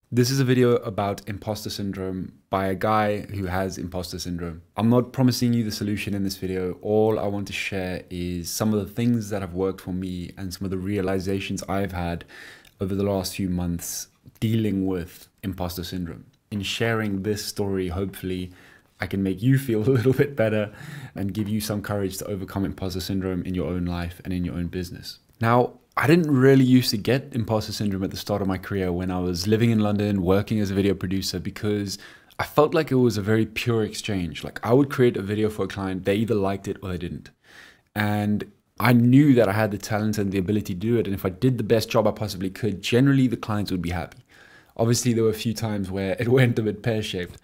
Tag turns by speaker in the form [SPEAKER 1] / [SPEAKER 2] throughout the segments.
[SPEAKER 1] This is a video about imposter syndrome by a guy who has imposter syndrome. I'm not promising you the solution in this video. All I want to share is some of the things that have worked for me and some of the realizations I've had over the last few months dealing with imposter syndrome. In sharing this story, hopefully I can make you feel a little bit better and give you some courage to overcome imposter syndrome in your own life and in your own business. Now, I didn't really used to get imposter syndrome at the start of my career when I was living in London, working as a video producer, because I felt like it was a very pure exchange. Like I would create a video for a client, they either liked it or they didn't. And I knew that I had the talent and the ability to do it. And if I did the best job I possibly could, generally the clients would be happy. Obviously, there were a few times where it went a bit pear-shaped.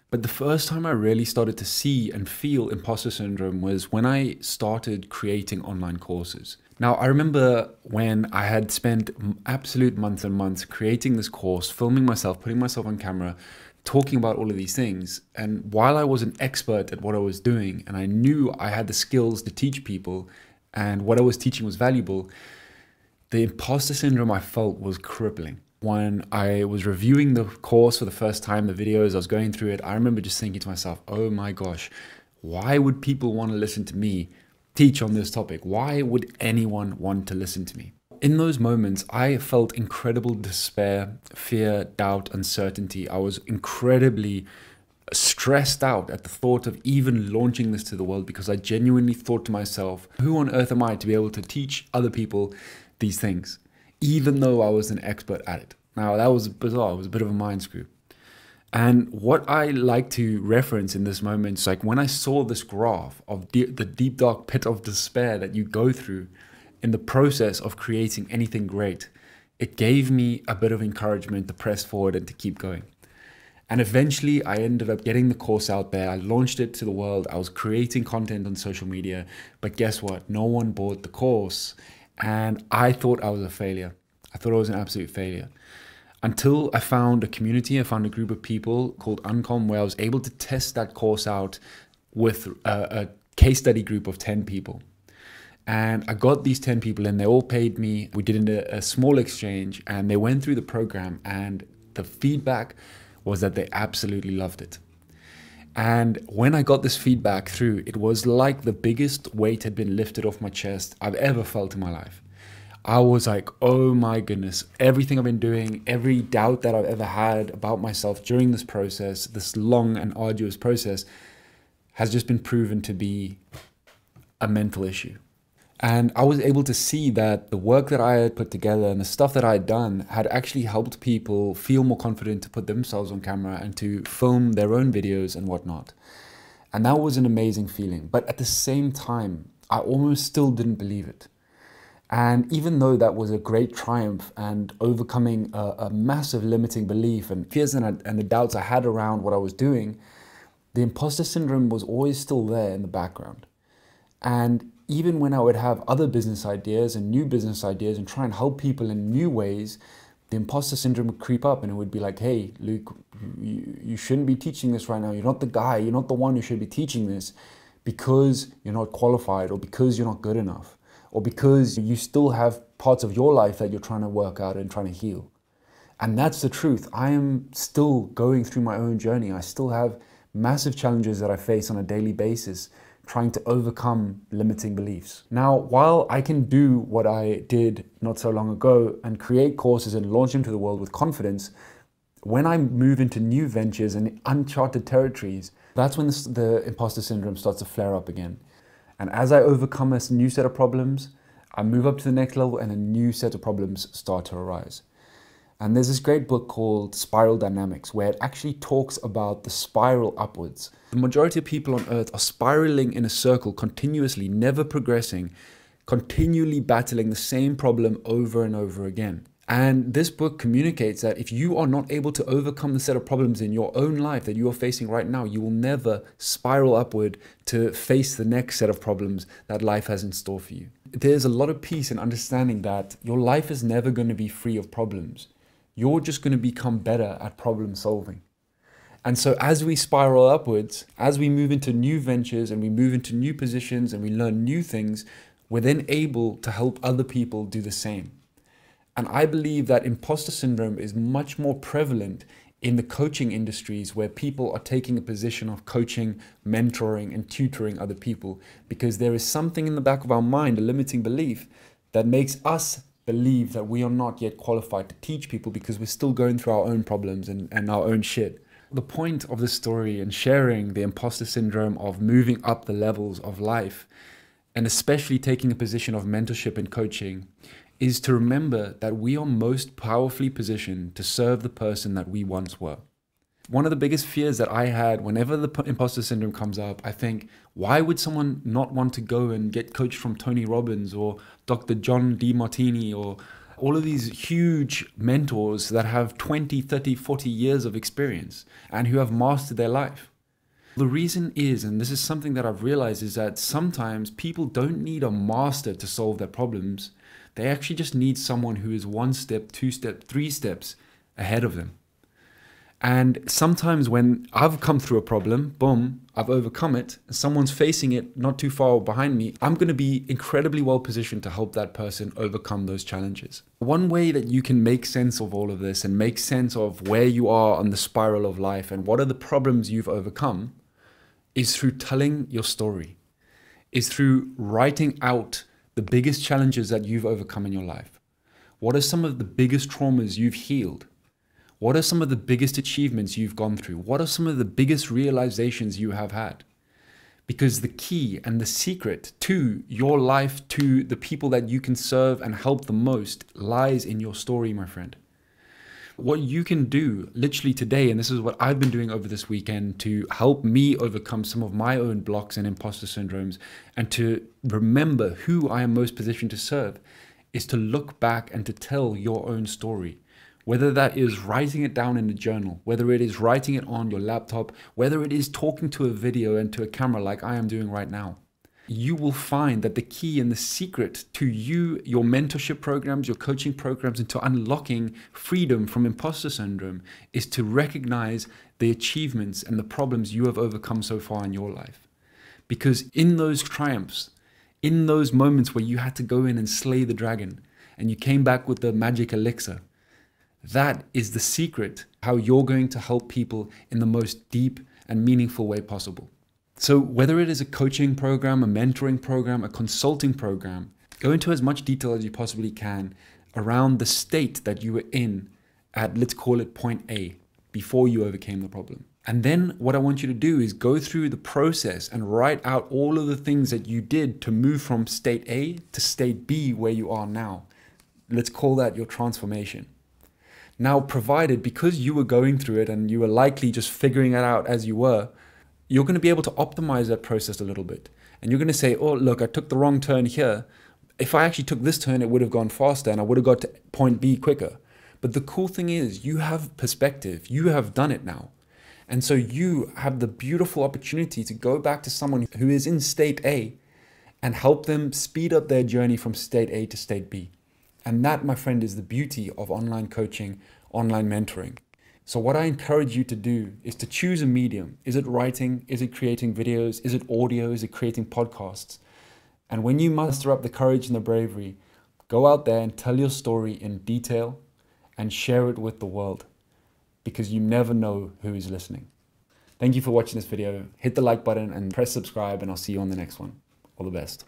[SPEAKER 1] But the first time I really started to see and feel imposter syndrome was when I started creating online courses. Now, I remember when I had spent absolute months and months creating this course, filming myself, putting myself on camera, talking about all of these things. And while I was an expert at what I was doing, and I knew I had the skills to teach people, and what I was teaching was valuable, the imposter syndrome I felt was crippling. When I was reviewing the course for the first time, the videos, I was going through it, I remember just thinking to myself, oh my gosh, why would people want to listen to me teach on this topic? Why would anyone want to listen to me? In those moments, I felt incredible despair, fear, doubt, uncertainty. I was incredibly stressed out at the thought of even launching this to the world because I genuinely thought to myself, who on earth am I to be able to teach other people these things, even though I was an expert at it? Now, that was bizarre. It was a bit of a mind screw. And what I like to reference in this moment is like when I saw this graph of the deep dark pit of despair that you go through in the process of creating anything great, it gave me a bit of encouragement to press forward and to keep going. And eventually I ended up getting the course out there. I launched it to the world. I was creating content on social media, but guess what? No one bought the course. And I thought I was a failure. I thought I was an absolute failure. Until I found a community, I found a group of people called Uncom where I was able to test that course out with a case study group of 10 people. And I got these 10 people and they all paid me. We did a small exchange and they went through the program and the feedback was that they absolutely loved it. And when I got this feedback through, it was like the biggest weight had been lifted off my chest I've ever felt in my life. I was like, oh my goodness, everything I've been doing, every doubt that I've ever had about myself during this process, this long and arduous process, has just been proven to be a mental issue. And I was able to see that the work that I had put together and the stuff that I had done had actually helped people feel more confident to put themselves on camera and to film their own videos and whatnot. And that was an amazing feeling. But at the same time, I almost still didn't believe it. And even though that was a great triumph and overcoming a massive limiting belief and fears and the doubts I had around what I was doing, the imposter syndrome was always still there in the background. And even when I would have other business ideas and new business ideas and try and help people in new ways, the imposter syndrome would creep up and it would be like, hey, Luke, you shouldn't be teaching this right now. You're not the guy. You're not the one who should be teaching this because you're not qualified or because you're not good enough, or because you still have parts of your life that you're trying to work out and trying to heal. And that's the truth. I am still going through my own journey. I still have massive challenges that I face on a daily basis, trying to overcome limiting beliefs. Now, while I can do what I did not so long ago and create courses and launch them to the world with confidence, when I move into new ventures and uncharted territories, that's when the imposter syndrome starts to flare up again. And as I overcome a new set of problems, I move up to the next level and a new set of problems start to arise. And there's this great book called Spiral Dynamics where it actually talks about the spiral upwards. The majority of people on earth are spiraling in a circle continuously, never progressing, continually battling the same problem over and over again. And this book communicates that if you are not able to overcome the set of problems in your own life that you are facing right now, you will never spiral upward to face the next set of problems that life has in store for you. There's a lot of peace in understanding that your life is never going to be free of problems. You're just going to become better at problem solving. And so as we spiral upwards, as we move into new ventures and we move into new positions and we learn new things, we're then able to help other people do the same. And I believe that imposter syndrome is much more prevalent in the coaching industries where people are taking a position of coaching, mentoring, and tutoring other people, because there is something in the back of our mind, a limiting belief, that makes us believe that we are not yet qualified to teach people because we're still going through our own problems and our own shit. The point of this story and sharing the imposter syndrome of moving up the levels of life, and especially taking a position of mentorship and coaching, is to remember that we are most powerfully positioned to serve the person that we once were. One of the biggest fears that I had whenever the imposter syndrome comes up, I think, why would someone not want to go and get coached from Tony Robbins or Dr. John DeMartini or all of these huge mentors that have 20, 30, 40 years of experience and who have mastered their life? The reason is, and this is something that I've realized, is that sometimes people don't need a master to solve their problems. They actually just need someone who is 1 step, 2 steps, 3 steps ahead of them. And sometimes when I've come through a problem, boom, I've overcome it, and someone's facing it not too far behind me, I'm going to be incredibly well positioned to help that person overcome those challenges. One way that you can make sense of all of this and make sense of where you are on the spiral of life and what are the problems you've overcome is through telling your story, is through writing out the biggest challenges that you've overcome in your life. What are some of the biggest traumas you've healed? What are some of the biggest achievements you've gone through? What are some of the biggest realizations you have had? Because the key and the secret to your life, to the people that you can serve and help the most, lies in your story, my friend. What you can do literally today, and this is what I've been doing over this weekend to help me overcome some of my own blocks and imposter syndromes and to remember who I am most positioned to serve, is to look back and to tell your own story. Whether that is writing it down in a journal, whether it is writing it on your laptop, whether it is talking to a video and to a camera like I am doing right now. You will find that the key and the secret to you, your mentorship programs, your coaching programs, and to unlocking freedom from imposter syndrome is to recognize the achievements and the problems you have overcome so far in your life. Because in those triumphs, in those moments where you had to go in and slay the dragon and you came back with the magic elixir, that is the secret how you're going to help people in the most deep and meaningful way possible. So whether it is a coaching program, a mentoring program, a consulting program, go into as much detail as you possibly can around the state that you were in at, let's call it point A, before you overcame the problem. And then what I want you to do is go through the process and write out all of the things that you did to move from state A to state B where you are now. Let's call that your transformation. Now, provided, because you were going through it and you were likely just figuring it out as you were, you're going to be able to optimize that process a little bit. And you're going to say, oh, look, I took the wrong turn here. If I actually took this turn, it would have gone faster and I would have got to point B quicker. But the cool thing is you have perspective. You have done it now. And so you have the beautiful opportunity to go back to someone who is in state A and help them speed up their journey from state A to state B. And that, my friend, is the beauty of online coaching, online mentoring. So what I encourage you to do is to choose a medium. Is it writing? Is it creating videos? Is it audio? Is it creating podcasts? And when you muster up the courage and the bravery, go out there and tell your story in detail and share it with the world, because you never know who is listening. Thank you for watching this video. Hit the like button and press subscribe, and I'll see you on the next one. All the best.